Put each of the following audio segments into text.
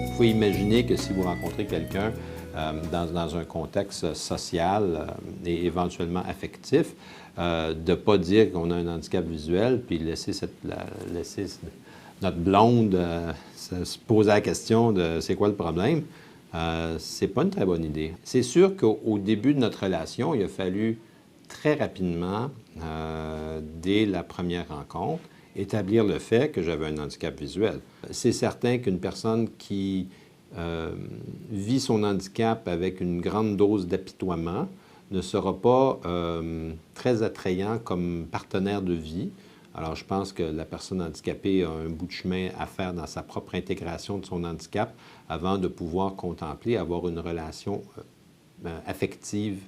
Il faut imaginer que si vous rencontrez quelqu'un dans un contexte social et éventuellement affectif, de ne pas dire qu'on a un handicap visuel, puis laisser notre blonde se poser la question de c'est quoi le problème, c'est pas une très bonne idée. C'est sûr qu'au début de notre relation, il a fallu très rapidement, dès la première rencontre, établir le fait que j'avais un handicap visuel. C'est certain qu'une personne qui vit son handicap avec une grande dose d'apitoiement ne sera pas très attrayant comme partenaire de vie. Alors, je pense que la personne handicapée a un bout de chemin à faire dans sa propre intégration de son handicap avant de pouvoir contempler, avoir une relation affective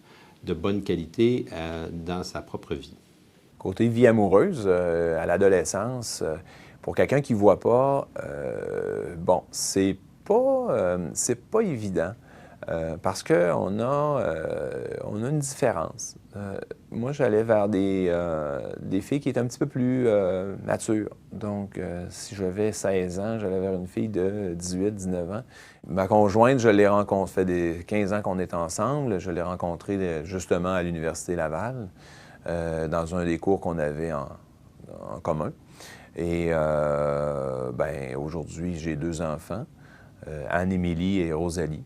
de bonne qualité dans sa propre vie. Côté vie amoureuse, à l'adolescence, pour quelqu'un qui ne voit pas, bon, c'est pas évident parce qu'on a une différence. Moi, j'allais vers des filles qui étaient un petit peu plus matures. Donc, si j'avais 16 ans, j'allais vers une fille de 18, 19 ans. Ma conjointe, je l'ai rencontrée, ça fait des 15 ans qu'on est ensemble. Je l'ai rencontrée justement à l'Université Laval, dans un des cours qu'on avait en commun. Et ben, aujourd'hui, j'ai 2 enfants, Anne-Émilie et Rosalie,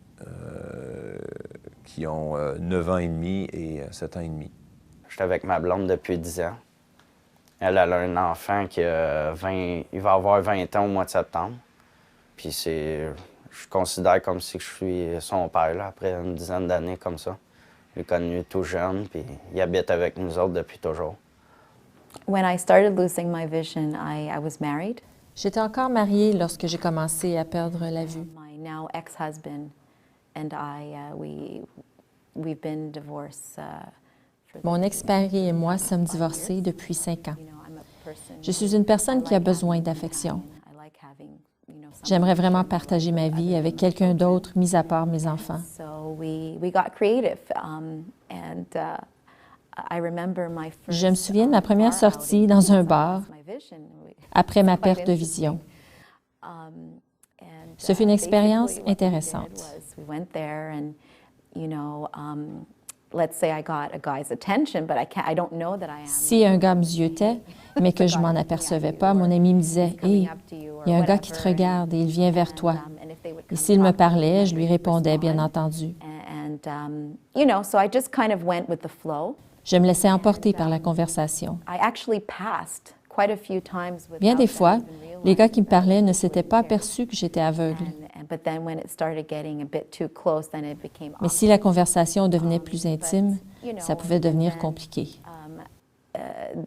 qui ont 9 ans et demi et 7 ans et demi. Je suis avec ma blonde depuis 10 ans. Elle a un enfant qui a il va avoir 20 ans au mois de septembre. Puis je considère comme si je suis son père, là, après une dizaine d'années comme ça. Je l'ai connu tout jeune, puis il habite avec nous autres depuis toujours. When I started losing my vision, I was married. J'étais encore mariée lorsque j'ai commencé à perdre la vue. My now ex-husband and we've been divorced. Mon ex-mari et moi sommes divorcés depuis 5 ans. Je suis une personne qui a besoin d'affection. J'aimerais vraiment partager ma vie avec quelqu'un d'autre, mis à part mes enfants. Je me souviens de ma première sortie dans un bar après ma perte de vision. Ce fut une expérience intéressante. Si un gars me ziotait, mais que je m'en apercevais pas, mon ami me disait « Hey, il y a un gars qui te regarde et il vient vers toi. » Et s'il me parlait, je lui répondais, bien entendu. Je me laissais emporter par la conversation. Bien des fois, les gars qui me parlaient ne s'étaient pas aperçus que j'étais aveugle. Mais si la conversation devenait plus intime, ça pouvait devenir compliqué. Il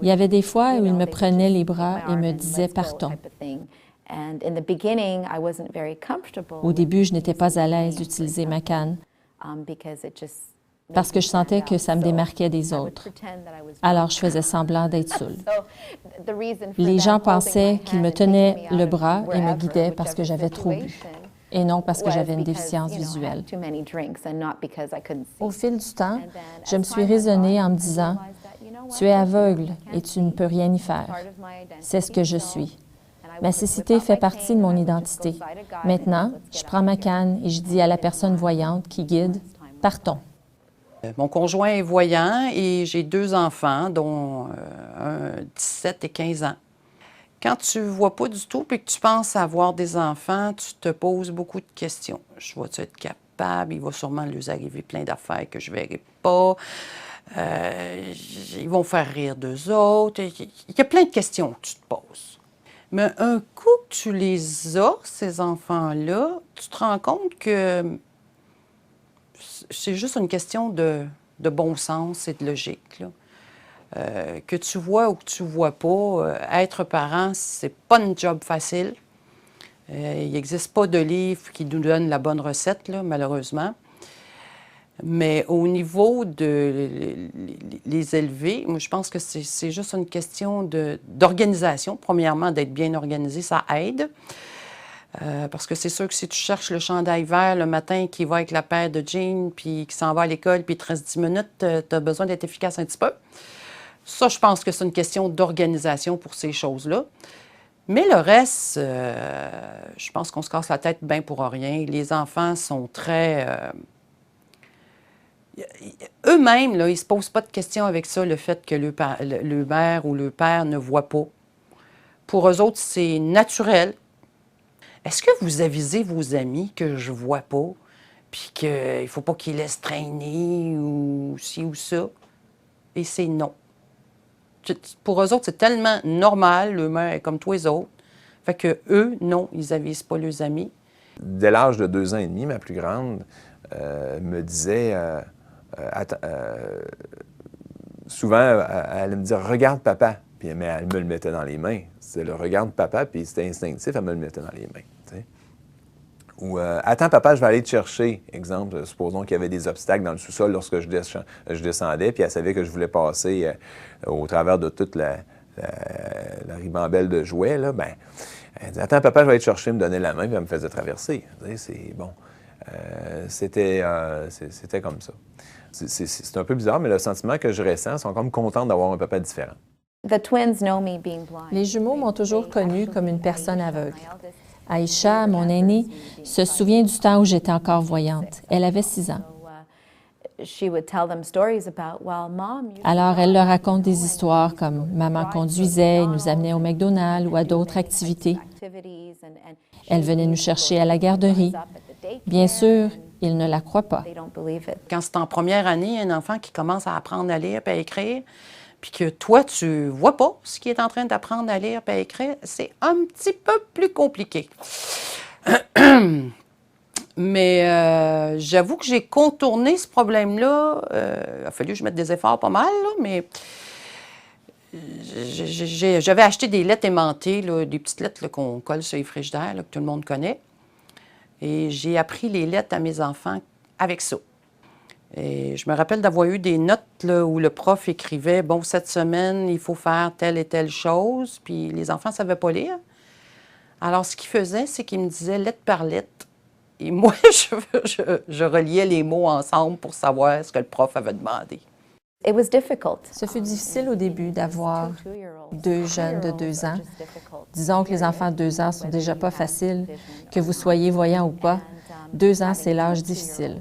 y avait des fois où ils me prenaient les bras et me disaient « Partons ». Au début, je n'étais pas à l'aise d'utiliser ma canne parce que je sentais que ça me démarquait des autres. Alors, je faisais semblant d'être saoule. Les gens pensaient qu'ils me tenaient le bras et me guidaient parce que j'avais trop bu, et non parce que j'avais une déficience visuelle. Au fil du temps, je me suis raisonnée en me disant « Tu es aveugle et tu ne peux rien y faire. C'est ce que je suis. » Ma cécité fait partie de mon identité. Maintenant, je prends ma canne et je dis à la personne voyante qui guide « Partons ». Mon conjoint est voyant et j'ai 2 enfants, dont un 17 et 15 ans. Quand tu ne vois pas du tout et que tu penses avoir des enfants, tu te poses beaucoup de questions. Je vais-tu être capable? Il va sûrement lui arriver plein d'affaires que je ne verrai pas. Ils vont faire rire d'eux autres. Il y a plein de questions que tu te poses. Mais un coup que tu les as, ces enfants-là, tu te rends compte que c'est juste une question de bon sens et de logique, là. Que tu vois ou que tu ne vois pas, être parent, c'est pas une job facile. Il n'existe pas de livre qui nous donne la bonne recette, là, malheureusement. Mais au niveau de les élever, moi, je pense que c'est juste une question d'organisation. Premièrement, d'être bien organisé, ça aide. Parce que c'est sûr que si tu cherches le chandail vert le matin qui va avec la paire de jeans, puis qui s'en va à l'école, puis il te reste 10 minutes, tu as besoin d'être efficace un petit peu. Ça, je pense que c'est une question d'organisation pour ces choses-là. Mais le reste, je pense qu'on se casse la tête bien pour rien. Les enfants sont très... eux-mêmes, là, ils ne se posent pas de questions avec ça, le fait que le mère ou le père ne voit pas. Pour eux autres, c'est naturel. Est-ce que vous avisez vos amis que je vois pas, puis qu'il ne faut pas qu'ils laissent traîner ou ci ou ça? Et c'est non. Pour eux autres, c'est tellement normal, le mère est comme tous les autres. Fait que eux, non, ils avisent pas leurs amis. Dès l'âge de 2 ans et demi, ma plus grande me disait, souvent, elle allait me dire « Regarde papa », mais elle me le mettait dans les mains. C'était le « Regarde papa », puis c'était instinctif, elle me le mettait dans les mains. T'sais. Ou « Attends papa, je vais aller te chercher ». Exemple, supposons qu'il y avait des obstacles dans le sous-sol lorsque je descendais, puis elle savait que je voulais passer au travers de toute la ribambelle de jouets, là, ben, elle dit « Attends papa, je vais aller te chercher », me donnait la main, puis elle me faisait traverser. C'est bon. C'était comme ça. C'est un peu bizarre, mais le sentiment que je ressens, ils sont comme contents d'avoir un papa différent. Les jumeaux m'ont toujours connue comme une personne aveugle. Aïcha, mon aînée, se souvient du temps où j'étais encore voyante. Elle avait 6 ans. Alors, elle leur raconte des histoires comme maman conduisait, nous amenait au McDonald's ou à d'autres activités. Elle venait nous chercher à la garderie. Bien sûr, ils ne la croient pas. Quand c'est en première année, un enfant qui commence à apprendre à lire et à écrire, puis que toi, tu vois pas ce qu'il est en train d'apprendre à lire et à écrire, c'est un petit peu plus compliqué. Mais j'avoue que j'ai contourné ce problème-là. Il a fallu que je mette des efforts pas mal, là, mais j'avais acheté des lettres aimantées, là, des petites lettres qu'on colle sur les frigidaires, là, que tout le monde connaît. Et j'ai appris les lettres à mes enfants avec ça. Et je me rappelle d'avoir eu des notes là, où le prof écrivait « Bon, cette semaine, il faut faire telle et telle chose », puis les enfants ne savaient pas lire. Alors, ce qu'il faisait, c'est qu'il me disait lettre par lettre. Et moi, je reliais les mots ensemble pour savoir ce que le prof avait demandé. Ce fut difficile au début d'avoir 2 jeunes de 2 ans. Disons que les enfants de 2 ans sont déjà pas faciles, que vous soyez voyant ou pas. 2 ans, c'est l'âge difficile.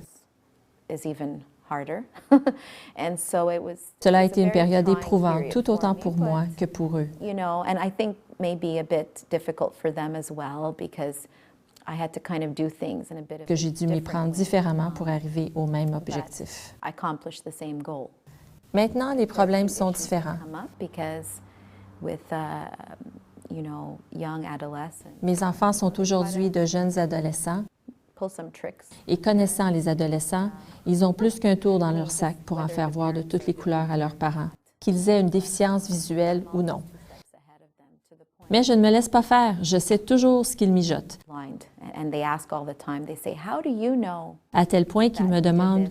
Cela a été une période éprouvante, tout autant pour moi que pour eux. Que j'ai dû m'y prendre différemment pour arriver au même objectif. Maintenant, les problèmes sont différents. Mes enfants sont aujourd'hui de jeunes adolescents et connaissant les adolescents, ils ont plus qu'un tour dans leur sac pour en faire voir de toutes les couleurs à leurs parents, qu'ils aient une déficience visuelle ou non. Mais je ne me laisse pas faire, je sais toujours ce qu'ils mijotent. À tel point qu'ils me demandent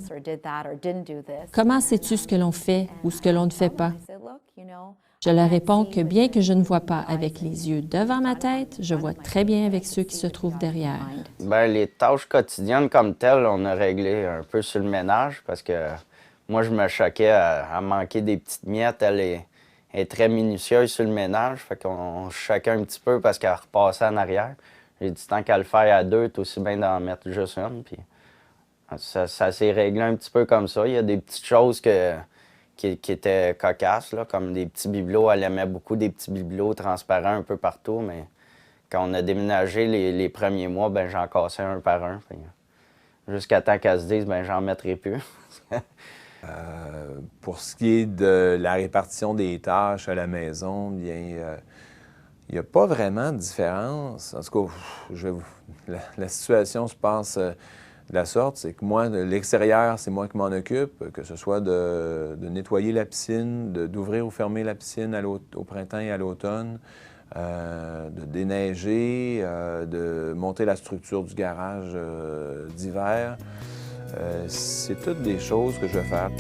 « Comment sais-tu ce que l'on fait ou ce que l'on ne fait pas? » Je leur réponds que bien que je ne vois pas avec les yeux devant ma tête, je vois très bien avec ceux qui se trouvent derrière. Bien, les tâches quotidiennes comme telles, on a réglé un peu sur le ménage parce que moi, je me choquais à manquer des petites miettes. Elle est très minutieuse sur le ménage, fait qu'on choquait un petit peu parce qu'elle repassait en arrière. J'ai dit tant qu'à le faire à 2, t'es aussi bien d'en mettre juste une. Puis ça s'est réglé un petit peu comme ça. Il y a des petites choses qui étaient cocasses, là, comme des petits bibelots. Elle aimait beaucoup des petits bibelots transparents un peu partout, mais quand on a déménagé les premiers mois, ben j'en cassais un par un. Jusqu'à temps qu'elle se dise, ben j'en mettrai plus. Pour ce qui est de la répartition des tâches à la maison, bien, il n'y a pas vraiment de différence. En tout cas, la situation se passe de la sorte, c'est que moi, de l'extérieur, c'est moi qui m'en occupe, que ce soit de nettoyer la piscine, d'ouvrir ou fermer la piscine au printemps et à l'automne, de déneiger, de monter la structure du garage d'hiver. C'est toutes des choses que je vais faire.